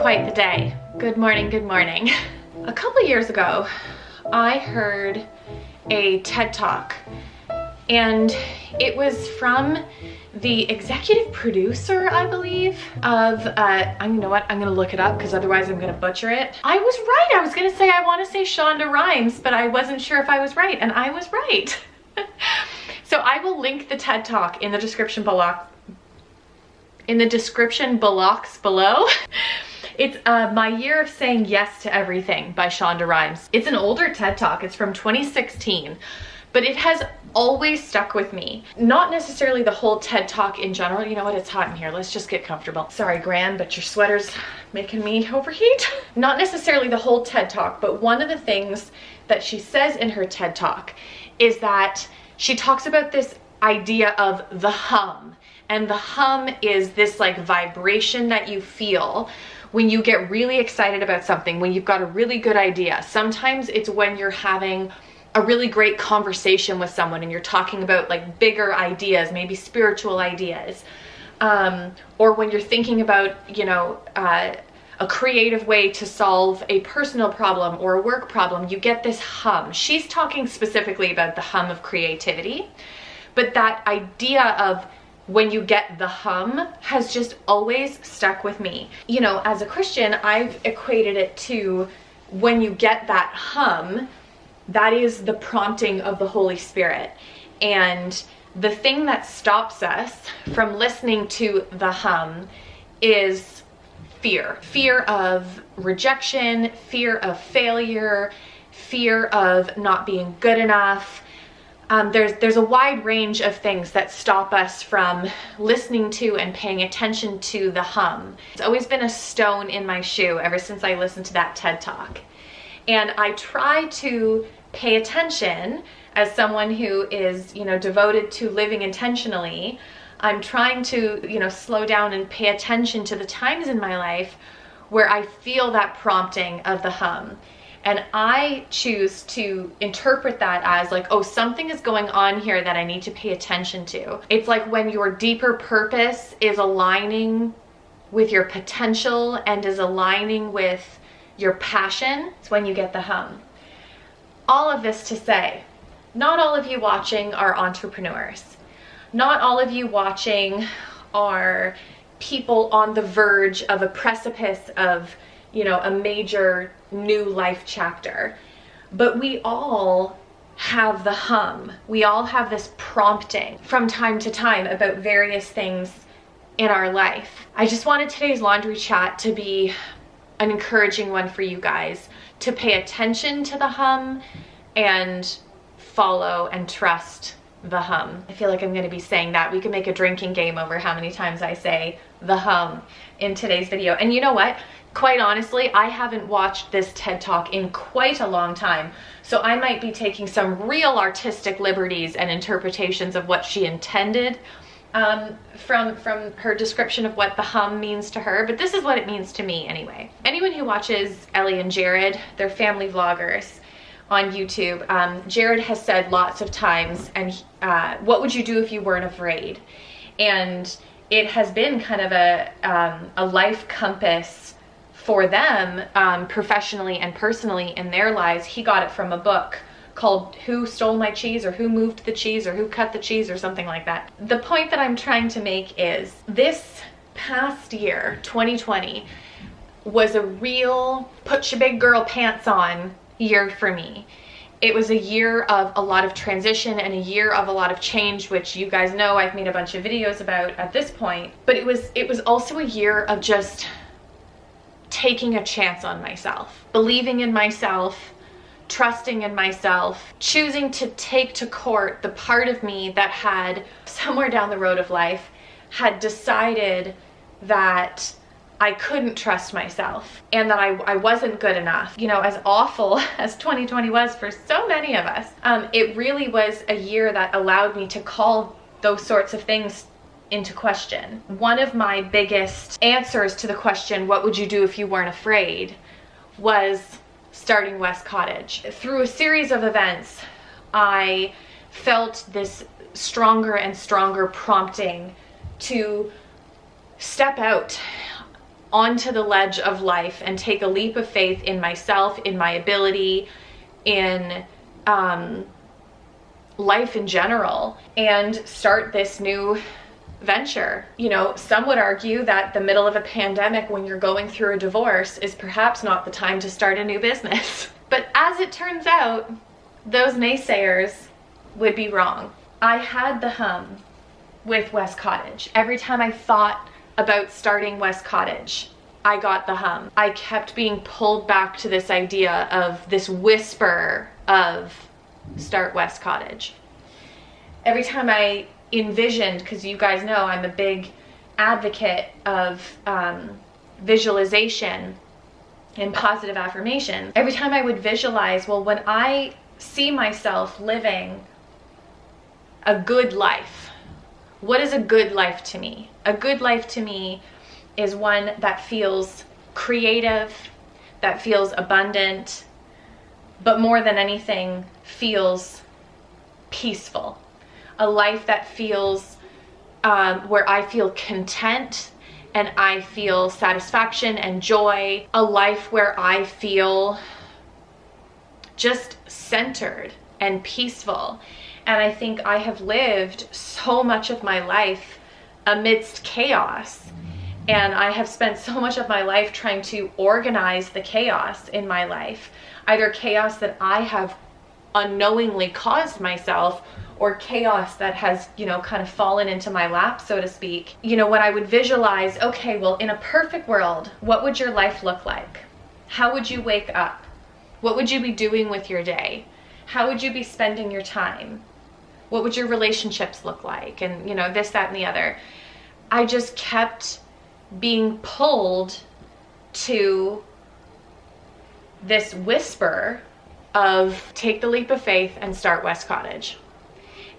quite the day. Good morning, good morning. A couple years ago, I heard a TED Talk, and it was from the executive producer, I believe, of, you know what, I'm gonna look it up because otherwise I'm gonna butcher it. I was right. I was gonna say, I wanna say Shonda Rhimes, but I wasn't sure if I was right, and I was right. So I will link the TED Talk in the description below. Below. It's My Year of Saying Yes to Everything by Shonda Rhimes. It's an older TED Talk. It's from 2016, but it has always stuck with me. Not necessarily the whole TED Talk in general. You know what? It's hot in here. Let's just get comfortable. Sorry, Gran, but your sweater's making me overheat. Not necessarily the whole TED Talk, but one of the things that she says in her TED Talk is that she talks about this idea of the hum. And the hum is this like vibration that you feel when you get really excited about something, when you've got a really good idea. Sometimes it's when you're having a really great conversation with someone and you're talking about like bigger ideas, maybe spiritual ideas. Or when you're thinking about, you know, a creative way to solve a personal problem or a work problem, you get this hum. She's talking specifically about the hum of creativity, but that idea of when you get the hum has just always stuck with me. You know, as a Christian, I've equated it to when you get that hum, that is the prompting of the Holy Spirit. And the thing that stops us from listening to the hum is fear. Fear of rejection, fear of failure, fear of not being good enough. There's a wide range of things that stop us from listening to and paying attention to the hum. It's always been a stone in my shoe ever since I listened to that TED Talk. And I try to pay attention as someone who is, you know, devoted to living intentionally. I'm trying to, you know, slow down and pay attention to the times in my life where I feel that prompting of the hum. And I choose to interpret that as like, oh, something is going on here that I need to pay attention to. It's like when your deeper purpose is aligning with your potential and is aligning with your passion. It's when you get the hum. All of this to say, not all of you watching are entrepreneurs. Not all of you watching are people on the verge of a precipice of, you know, a major new life chapter. But we all have the hum. We all have this prompting from time to time about various things in our life. I just wanted today's laundry chat to be an encouraging one for you guys to pay attention to the hum and follow and trust the hum. I feel like I'm going to be saying that. We can make a drinking game over how many times I say the hum in today's video. And you know what? Quite honestly, I haven't watched this TED Talk in quite a long time, so I might be taking some real artistic liberties and interpretations of what she intended from her description of what the hum means to her, but this is what it means to me anyway. Anyone who watches Ellie and Jared, they're family vloggers on YouTube, Jared has said lots of times, and what would you do if you weren't afraid? And it has been kind of a life compass for them, professionally and personally in their lives. He got it from a book called Who Stole My Cheese, or Who Moved the Cheese, or Who Cut the Cheese, or something like that. The point that I'm trying to make is this past year, 2020, was a real put your big girl pants on year for me. It was a year of a lot of transition and a year of a lot of change, which you guys know I've made a bunch of videos about at this point. But it was also a year of just taking a chance on myself, believing in myself, trusting in myself, choosing to take to court the part of me that had, somewhere down the road of life, had decided that I couldn't trust myself and that I wasn't good enough. You know, as awful as 2020 was for so many of us, it really was a year that allowed me to call those sorts of things into question. One of my biggest answers to the question, what would you do if you weren't afraid, was starting West Cottage. Through a series of events, I felt this stronger and stronger prompting to step out onto the ledge of life and take a leap of faith in myself, in my ability, in life in general, and start this new venture. You know, some would argue that the middle of a pandemic when you're going through a divorce is perhaps not the time to start a new business. But as it turns out, those naysayers would be wrong. I had the hum with West Cottage. Every time I thought about starting West Cottage, I got the hum. I kept being pulled back to this idea of this whisper of start West Cottage. Every time I envisioned, because you guys know I'm a big advocate of visualization and positive affirmation. Every time I would visualize, well, when I see myself living a good life, what is a good life to me? A good life to me is one that feels creative, that feels abundant, but more than anything, feels peaceful. A life that feels, where I feel content and I feel satisfaction and joy. A life where I feel just centered and peaceful. And I think I have lived so much of my life amidst chaos. And I have spent so much of my life trying to organize the chaos in my life. Either chaos that I have unknowingly caused myself, or chaos that has, you know, kind of fallen into my lap, so to speak. You know, when I would visualize, okay, well, in a perfect world, what would your life look like? How would you wake up? What would you be doing with your day? How would you be spending your time? What would your relationships look like? And, you know, this, that, and the other. I just kept being pulled to this whisper of take the leap of faith and start West Cottage.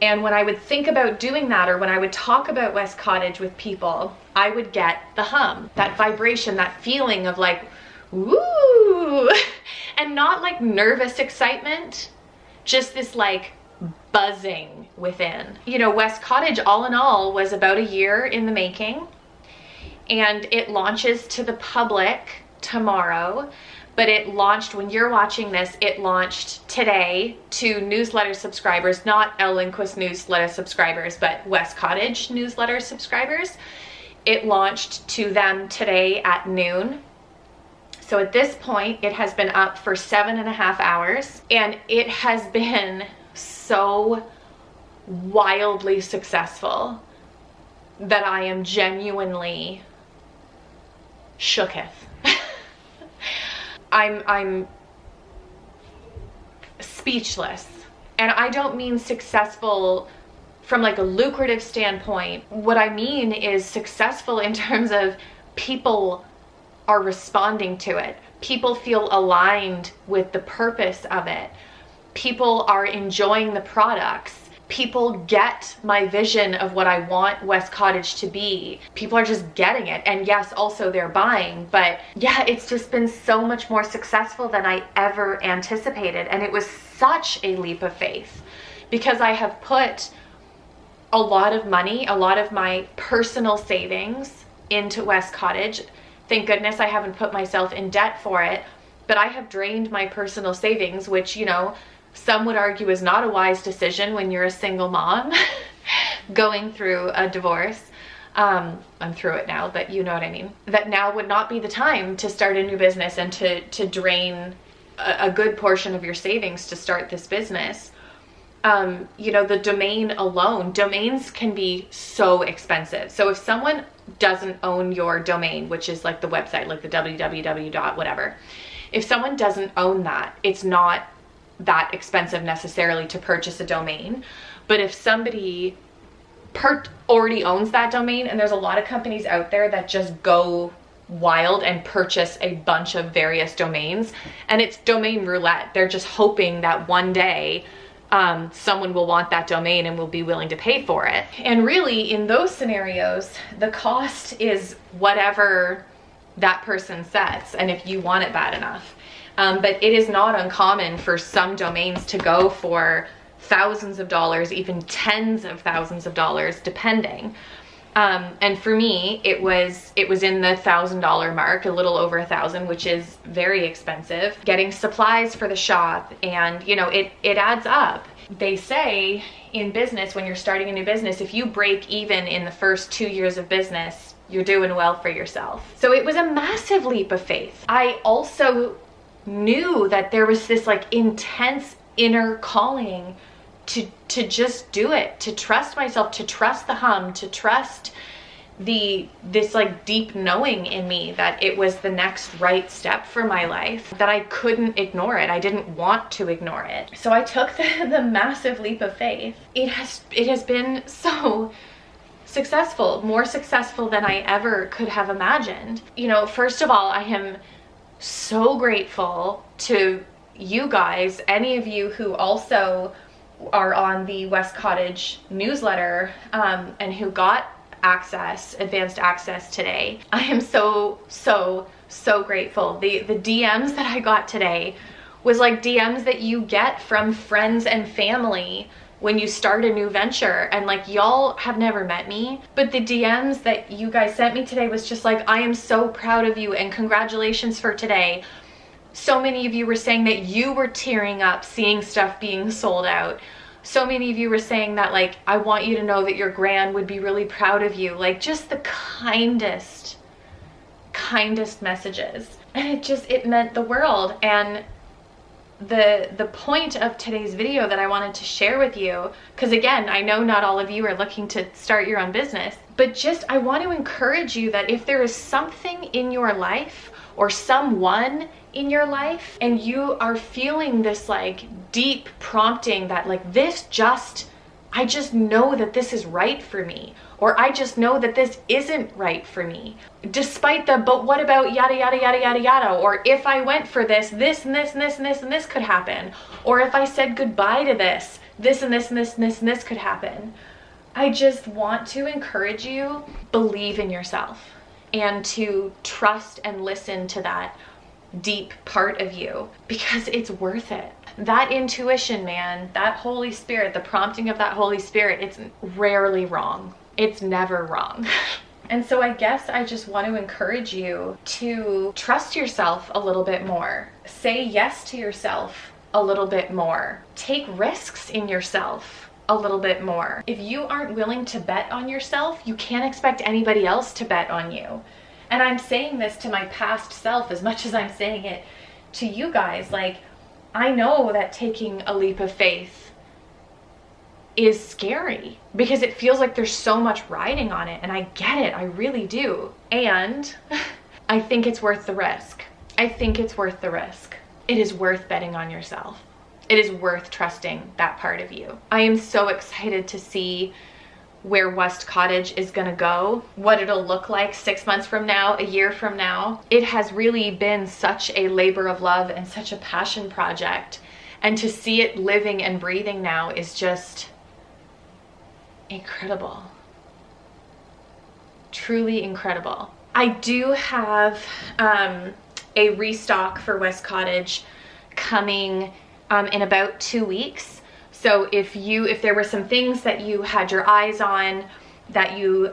And when I would think about doing that, or when I would talk about West Cottage with people, I would get the hum, that vibration, that feeling of like, woo, and not like nervous excitement, just this like buzzing within. You know, West Cottage all in all was about a year in the making, and it launches to the public tomorrow. But it launched, when you're watching this, it launched today to newsletter subscribers, not Elle Lindquist newsletter subscribers, but West Cottage newsletter subscribers. It launched to them today at noon. So at this point, it has been up for 7.5 hours, and it has been so wildly successful that I am genuinely shooketh. I'm speechless. And I don't mean successful from like a lucrative standpoint. What I mean is successful in terms of people are responding to it. People feel aligned with the purpose of it. People are enjoying the products. People get my vision of what I want West Cottage to be. People are just getting it. And yes, also they're buying, but yeah, it's just been so much more successful than I ever anticipated. And it was such a leap of faith because I have put a lot of money, a lot of my personal savings into West Cottage. Thank goodness I haven't put myself in debt for it, but I have drained my personal savings, which, you know, some would argue is not a wise decision when you're a single mom going through a divorce. I'm through it now, but you know what I mean. That now would not be the time to start a new business and to drain a good portion of your savings to start this business. You know, the domain alone, domains can be so expensive. So if someone doesn't own your domain, which is like the website, like the www. whatever, if someone doesn't own that, it's not that expensive necessarily to purchase a domain. But if somebody already owns that domain, and there's a lot of companies out there that just go wild and purchase a bunch of various domains, and it's domain roulette. They're just hoping that one day someone will want that domain and will be willing to pay for it. And really, in those scenarios, the cost is whatever that person sets, and if you want it bad enough. But it is not uncommon for some domains to go for thousands of dollars, even tens of thousands of dollars, depending. And for me, it was in the $1,000 mark, a little over 1,000, which is very expensive. Getting supplies for the shop, and you know, it adds up. They say in business, when you're starting a new business, if you break even in the first 2 years of business, you're doing well for yourself. So it was a massive leap of faith. I also knew that there was this like intense inner calling to just do it, to trust myself, to trust the hum, to trust this like deep knowing in me that it was the next right step for my life, that I couldn't ignore it. I didn't want to ignore it. So I took the massive leap of faith. It has been so successful, more successful than I ever could have imagined. You know, first of all, I am so grateful to you guys, any of you who also are on the West Cottage newsletter, and who got advanced access today. I am so grateful. The DMs that I got today was like DMs that you get from friends and family when you start a new venture, and like, y'all have never met me, but the DMs that you guys sent me today was just like, I am so proud of you and congratulations for today. So many of you were saying that you were tearing up seeing stuff being sold out. So many of you were saying that, like, I want you to know that your gran would be really proud of you. Like, just the kindest messages. And it meant the world. And the point of today's video that I wanted to share with you, because again, I know not all of you are looking to start your own business, but just I want to encourage you that if there is something in your life or someone in your life and you are feeling this like deep prompting that like I just know that this is right for me, or I just know that this isn't right for me, despite but what about yada yada yada yada yada, or if I went for this and this and this and this and this could happen, or if I said goodbye to this and this and this and this could happen. I just want to encourage you, believe in yourself and to trust and listen to that deep part of you, because it's worth it. That intuition, man, that Holy Spirit, the prompting of that Holy Spirit, it's rarely wrong. It's never wrong. And so I guess I just want to encourage you to trust yourself a little bit more. Say yes to yourself a little bit more. Take risks in yourself a little bit more. If you aren't willing to bet on yourself, you can't expect anybody else to bet on you. And I'm saying this to my past self as much as I'm saying it to you guys. Like, I know that taking a leap of faith is scary because it feels like there's so much riding on it, and I get it, I really do. And I think it's worth the risk. I think it's worth the risk. It is worth betting on yourself. It is worth trusting that part of you. I am so excited to see where West Cottage is gonna go, what it'll look like 6 months from now, a year from now. It has really been such a labor of love and such a passion project. And to see it living and breathing now is just incredible. Truly incredible. I do have a restock for West Cottage coming in about 2 weeks. So if there were some things that you had your eyes on that you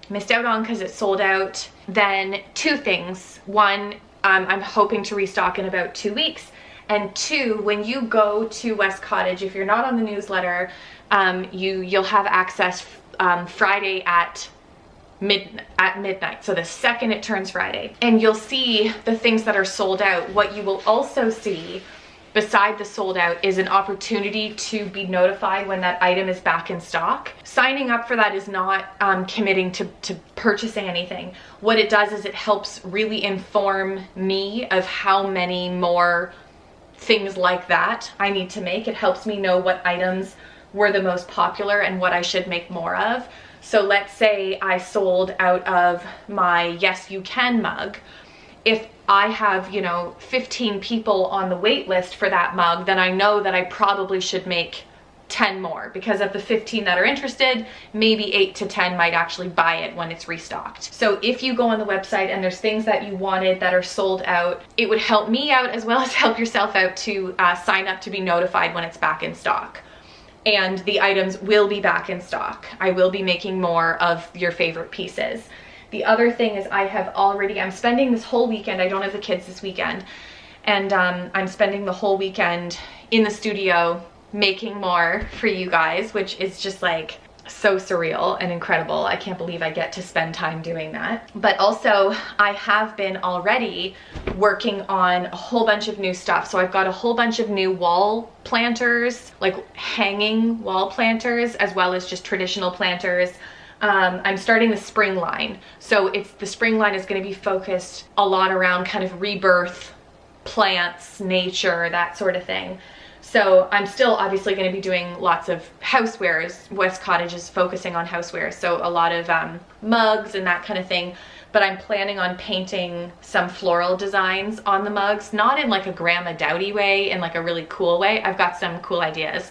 missed out on because it sold out, then 2 things. 1, I'm hoping to restock in about 2 weeks. And 2, when you go to West Cottage, if you're not on the newsletter, you'll have access Friday at midnight. So the second it turns Friday, and you'll see the things that are sold out. What you will also see beside the sold out is an opportunity to be notified when that item is back in stock. Signing up for that is not committing to purchasing anything. What it does is it helps really inform me of how many more things like that I need to make. It helps me know what items were the most popular and what I should make more of. So let's say I sold out of my Yes You Can mug. If I have, 15 people on the wait list for that mug, then I know that I probably should make 10 more, because of the 15 that are interested, maybe 8 to 10 might actually buy it when it's restocked. So if you go on the website and there's things that you wanted that are sold out, it would help me out as well as help yourself out to sign up to be notified when it's back in stock. and the items will be back in stock. I will be making more of your favorite pieces. The other thing is I'm spending this whole weekend, I don't have the kids this weekend, and I'm spending the whole weekend in the studio making more for you guys, which is just like so surreal and incredible. I can't believe I get to spend time doing that. But also I have been already working on a whole bunch of new stuff. So I've got a whole bunch of new wall planters, like hanging wall planters, as well as just traditional planters. I'm starting the spring line. So the spring line is going to be focused a lot around kind of rebirth, plants, nature, that sort of thing. So I'm still obviously going to be doing lots of housewares. West Cottage is focusing on housewares, so a lot of mugs and that kind of thing. But I'm planning on painting some floral designs on the mugs, not in like a Grandma Dowdy way, in like a really cool way. I've got some cool ideas,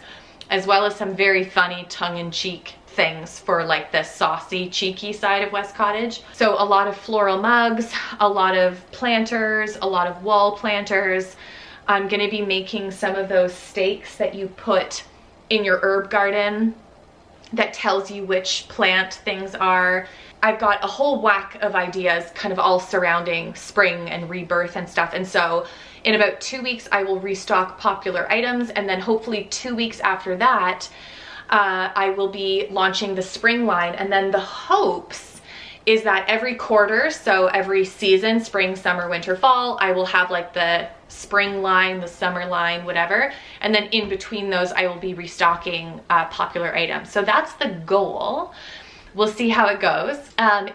as well as some very funny tongue-in-cheek things for like the saucy, cheeky side of West Cottage. So a lot of floral mugs, a lot of planters, a lot of wall planters. I'm going to be making some of those stakes that you put in your herb garden that tells you which plant things are. I've got a whole whack of ideas kind of all surrounding spring and rebirth and stuff. And so in about 2 weeks, I will restock popular items. And then hopefully 2 weeks after that, I will be launching the spring line. And then the hopes is that every quarter, so every season, spring, summer, winter, fall, I will have like the spring line, the summer line, whatever. And then in between those, I will be restocking popular items. So that's the goal. We'll see how it goes.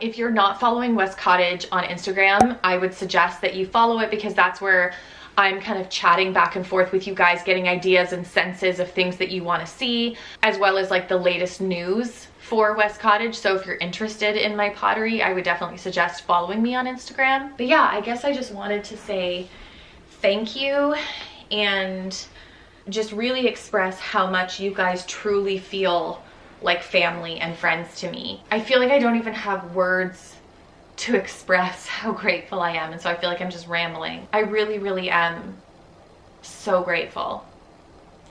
If you're not following West Cottage on Instagram, I would suggest that you follow it, because that's where I'm kind of chatting back and forth with you guys, getting ideas and senses of things that you want to see, as well as like the latest news for West Cottage. So if you're interested in my pottery, I would definitely suggest following me on Instagram. But yeah, I guess I just wanted to say thank you and just really express how much you guys truly feel like family and friends to me. I feel like I don't even have words to express how grateful I am, and so I feel like I'm just rambling. I really, really am so grateful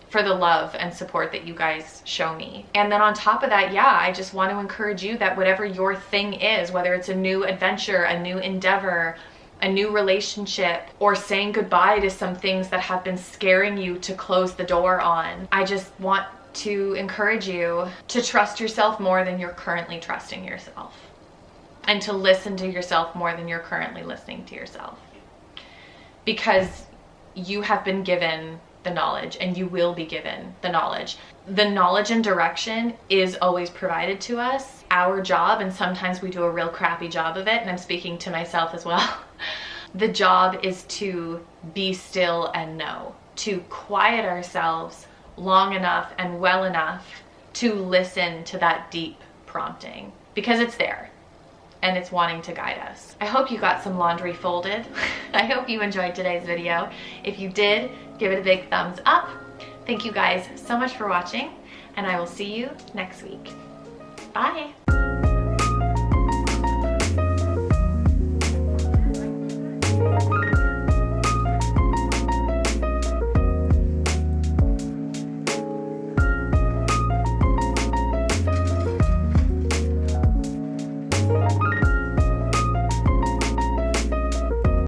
for the love and support that you guys show me. And then on top of that, yeah, I just want to encourage you that whatever your thing is, whether it's a new adventure, a new endeavor, a new relationship, or saying goodbye to some things that have been scaring you to close the door on, I just want to encourage you to trust yourself more than you're currently trusting yourself, and to listen to yourself more than you're currently listening to yourself, because you have been given the knowledge and you will be given the knowledge. The knowledge and direction is always provided to us. Our job, and sometimes we do a real crappy job of it, and I'm speaking to myself as well, the job is to be still and know, to quiet ourselves long enough and well enough to listen to that deep prompting, because it's there and it's wanting to guide us. I hope you got some laundry folded. I hope you enjoyed today's video. If you did, give it a big thumbs up. Thank you guys so much for watching, and I will see you next week. Bye.